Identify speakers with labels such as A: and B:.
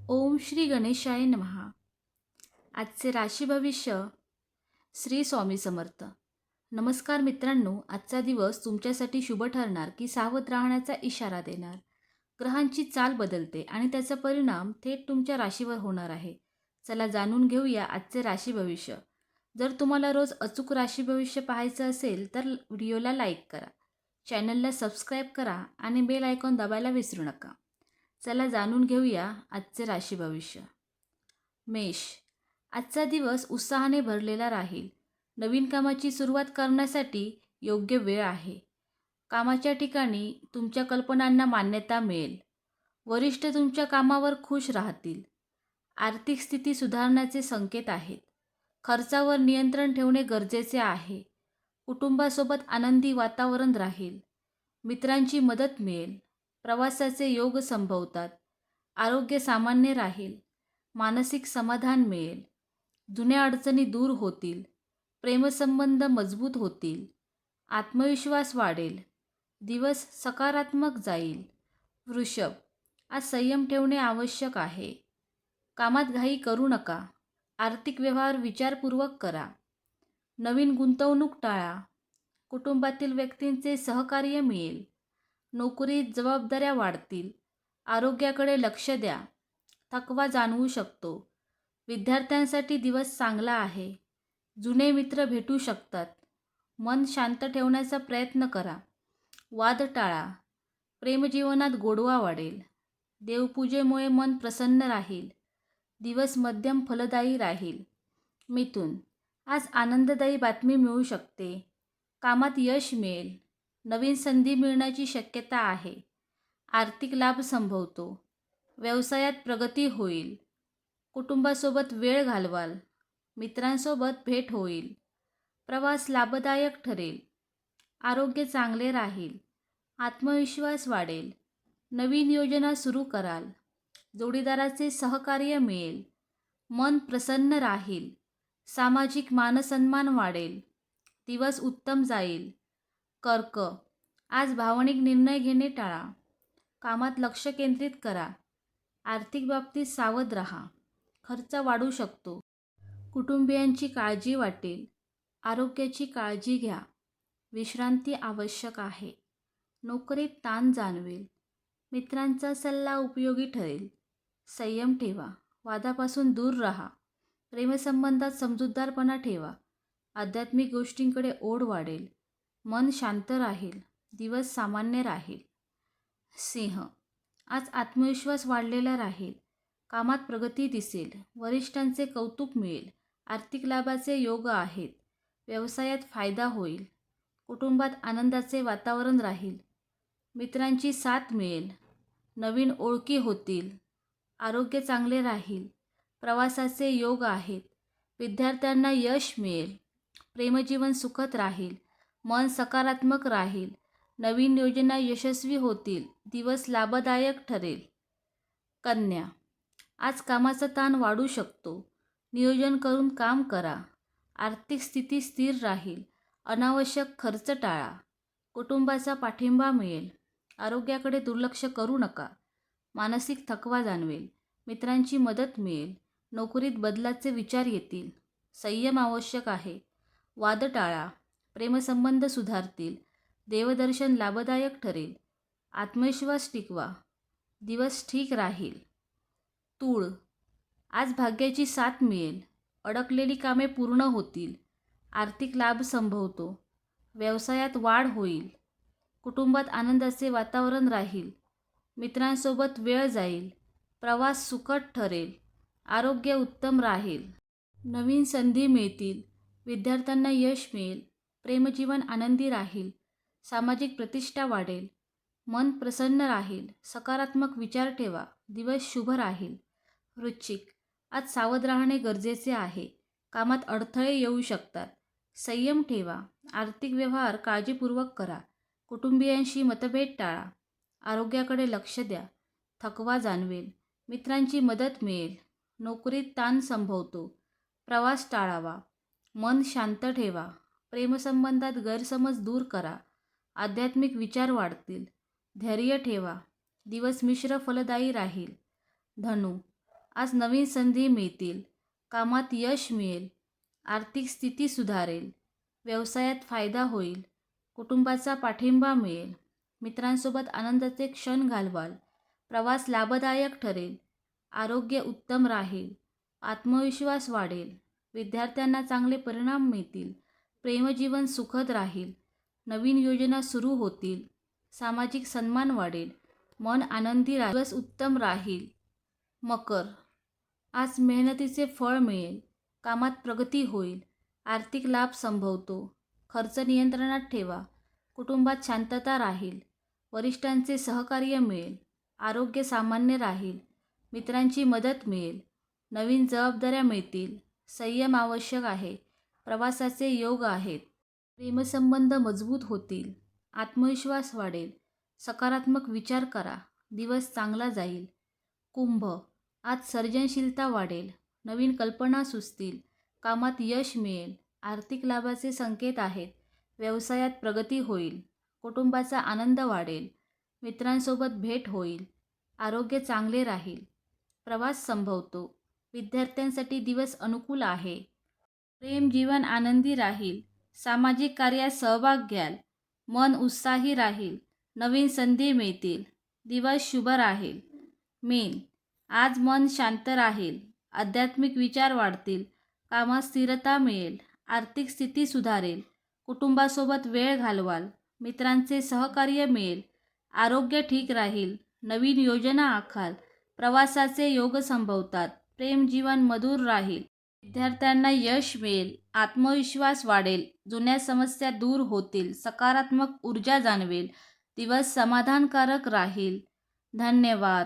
A: ओम श्री गणेशाय नमः. आजचे राशी भविष्य श्री स्वामी समर्थ. नमस्कार मित्रांनो, आजचा दिवस तुमच्यासाठी शुभ ठरणार की सावध राहण्याचा इशारा देणार. ग्रहांची चाल बदलते आणि त्याचा परिणाम थेट तुमच्या राशीवर होणार आहे. चला जाणून घेऊया आजचे राशी भविष्य. जर तुम्हाला रोज अचूक राशी भविष्य पाहायचं असेल तर व्हिडिओला लाईक करा, चॅनलला सबस्क्राईब करा आणि बेल आयकॉन दाबायला विसरू नका. चला जाणून घेऊया आजचे राशी भविष्य. मेष. आजचा दिवस उत्साहाने भरलेला राहील. नवीन कामाची सुरुवात करण्यासाठी योग्य वेळ आहे. कामाच्या ठिकाणी तुमच्या कल्पनांना मान्यता मिळेल. वरिष्ठ तुमच्या कामावर खुश राहतील. आर्थिक स्थिती सुधारण्याचे संकेत आहेत. खर्चावर नियंत्रण ठेवणे गरजेचे आहे. कुटुंबासोबत आनंदी वातावरण राहील. मित्रांची मदत मिळेल. प्रवासाचे योग संभवतात. आरोग्य सामान्य राहील. मानसिक समाधान मिळेल. जुन्या अडचणी दूर होतील. प्रेमसंबंध मजबूत होतील. आत्मविश्वास वाढेल. दिवस सकारात्मक जाईल. वृषभ. आज संयम ठेवणे आवश्यक आहे. कामात घाई करू नका. आर्थिक व्यवहार विचारपूर्वक करा. नवीन गुंतवणूक टाळा. कुटुंबातील व्यक्तींचे सहकार्य मिळेल. नोकरीत जबाबदाऱ्या वाढतील. आरोग्याकडे लक्ष द्या. थकवा जाणवू शकतो. विद्यार्थ्यांसाठी दिवस चांगला आहे. जुने मित्र भेटू शकतात. मन शांत ठेवण्याचा प्रयत्न करा. वाद टाळा. प्रेमजीवनात गोडवा वाढेल. देवपूजेमुळे मन प्रसन्न राहील. दिवस मध्यम फलदायी राहील. मिथुन. आज आनंददायी बातमी मिळू शकते. कामात यश मिळेल. नवीन संधी मिळण्याची शक्यता आहे. आर्थिक लाभ संभवतो. व्यवसायात प्रगती होईल. कुटुंबासोबत वेळ घालवाल. मित्रांसोबत भेट होईल. प्रवास लाभदायक ठरेल. आरोग्य चांगले राहील. आत्मविश्वास वाढेल. नवीन योजना सुरू कराल. जोडीदाराचे सहकार्य मिळेल. मन प्रसन्न राहील. सामाजिक मानसन्मान वाढेल. दिवस उत्तम जाईल. कर्क. आज भावनिक निर्णय घेणे टाळा. कामात लक्ष केंद्रित करा. आर्थिक बाबतीत सावध राहा. खर्च वाढू शकतो. कुटुंबियांची काळजी वाटेल. आरोग्याची काळजी घ्या. विश्रांती आवश्यक आहे. नोकरीत ताण जाणवेल. मित्रांचा सल्ला उपयोगी ठरेल. संयम ठेवा. वादापासून दूर राहा. प्रेमसंबंधात समजूतदारपणा ठेवा. आध्यात्मिक गोष्टींकडे ओढ वाढेल. मन शांत राहील. दिवस सामान्य राहील. सिंह. आज आत्मविश्वास वाढलेला राहील. कामात प्रगती दिसेल. वरिष्ठांचे कौतुक मिळेल. आर्थिक लाभाचे योग आहेत. व्यवसायात फायदा होईल. कुटुंबात आनंदाचे वातावरण राहील. मित्रांची साथ मिळेल. नवीन ओळखी होतील. आरोग्य चांगले राहील. प्रवासाचे योग आहेत. विद्यार्थ्यांना यश मिळेल. प्रेमजीवन सुखद राहील. मन सकारात्मक राहील. नवीन योजना यशस्वी होतील. दिवस लाभदायक ठरेल. कन्या. आज कामाचा ताण वाढू शकतो. नियोजन करून काम करा. आर्थिक स्थिती स्थिर राहील. अनावश्यक खर्च टाळा. कुटुंबाचा पाठिंबा मिळेल. आरोग्याकडे दुर्लक्ष करू नका. मानसिक थकवा जाणवेल. मित्रांची मदत मिळेल. नोकरीत बदलाचे विचार येतील. संयम आवश्यक आहे. वाद टाळा. प्रेमसंबंध सुधारतील. देवदर्शन लाभदायक ठरेल. आत्मविश्वास टिकवा. दिवस ठीक राहील. तूळ. आज भाग्याची साथ मिळेल. अडकलेली कामे पूर्ण होतील. आर्थिक लाभ संभवतो. व्यवसायात वाढ होईल. कुटुंबात आनंदाचे वातावरण राहील. मित्रांसोबत वेळ जाईल. प्रवास सुखद ठरेल. आरोग्य उत्तम राहील. नवीन संधी मिळतील. विद्यार्थ्यांना यश मिळेल. प्रेमजीवन आनंदी राहील. सामाजिक प्रतिष्ठा वाढेल. मन प्रसन्न राहील. सकारात्मक विचार ठेवा. दिवस शुभ राहील. वृश्चिक. आज सावध राहणे गरजेचे आहे. कामात अडथळे येऊ शकतात. संयम ठेवा. आर्थिक व्यवहार काळजीपूर्वक करा. कुटुंबियांशी मतभेद टाळा. आरोग्याकडे लक्ष द्या. थकवा जाणवेल. मित्रांची मदत मिळेल. नोकरीत ताण संभवतो. प्रवास टाळावा. मन शांत ठेवा. प्रेमसंबंधात गैरसमज दूर करा. आध्यात्मिक विचार वाढतील. धैर्य ठेवा. दिवस मिश्र फलदायी राहील. धनु. आज नवीन संधी मिळतील. कामात यश मिळेल. आर्थिक स्थिती सुधारेल. व्यवसायात फायदा होईल. कुटुंबाचा पाठिंबा मिळेल. मित्रांसोबत आनंदाचे क्षण घालवाल. प्रवास लाभदायक ठरेल. आरोग्य उत्तम राहील. आत्मविश्वास वाढेल. विद्यार्थ्यांना चांगले परिणाम मिळतील. प्रेमजीवन सुखद राहील. नवीन योजना सुरू होतील. सामाजिक सन्मान वाढेल. मन आनंदी राहील. दिवस उत्तम राहील. मकर, आज मेहनतीचे फळ मिळेल. कामात प्रगती होईल. आर्थिक लाभ संभवतो. खर्च नियंत्रणात ठेवा. कुटुंबात शांतता राहील. वरिष्ठांचे सहकार्य मिळेल. आरोग्य सामान्य राहील. मित्रांची मदत मिळेल. नवीन जबाबदाऱ्या मिळतील. संयम आवश्यक आहे. प्रवासाचे योग आहेत. प्रेमसंबंध मजबूत होतील. आत्मविश्वास वाढेल. सकारात्मक विचार करा. दिवस चांगला जाईल. कुंभ, आज सर्जनशीलता वाढेल. नवीन कल्पना सुचतील. कामात यश मिळेल. आर्थिक लाभाचे संकेत आहेत. व्यवसायात प्रगती होईल. कुटुंबाचा आनंद वाढेल. मित्रांसोबत भेट होईल. आरोग्य चांगले राहील. प्रवास संभवतो. विद्यार्थ्यांसाठी दिवस अनुकूल आहे. प्रेम जीवन आनंदी राहील. सामाजिक कार्यात सहभाग घ्याल. मन उत्साही राहील. नवीन संधी मिळतील. दिवस शुभ राहील. मीन, आज मन शांत राहील. आध्यात्मिक विचार वाढतील. कामात स्थिरता मिळेल. आर्थिक स्थिती सुधारेल. कुटुंबासोबत वेळ घालवाल. मित्रांचे सहकार्य मिळेल. आरोग्य ठीक राहील. नवीन योजना आखाल. प्रवासाचे योग संभवतात. प्रेम जीवन मधुर राहील. विद्यार्थ्यांना यश मिळेल. आत्मविश्वास वाढेल. जुन्या समस्या दूर होतील. सकारात्मक ऊर्जा जाणवेल. दिवस समाधानकारक राहील. धन्यवाद.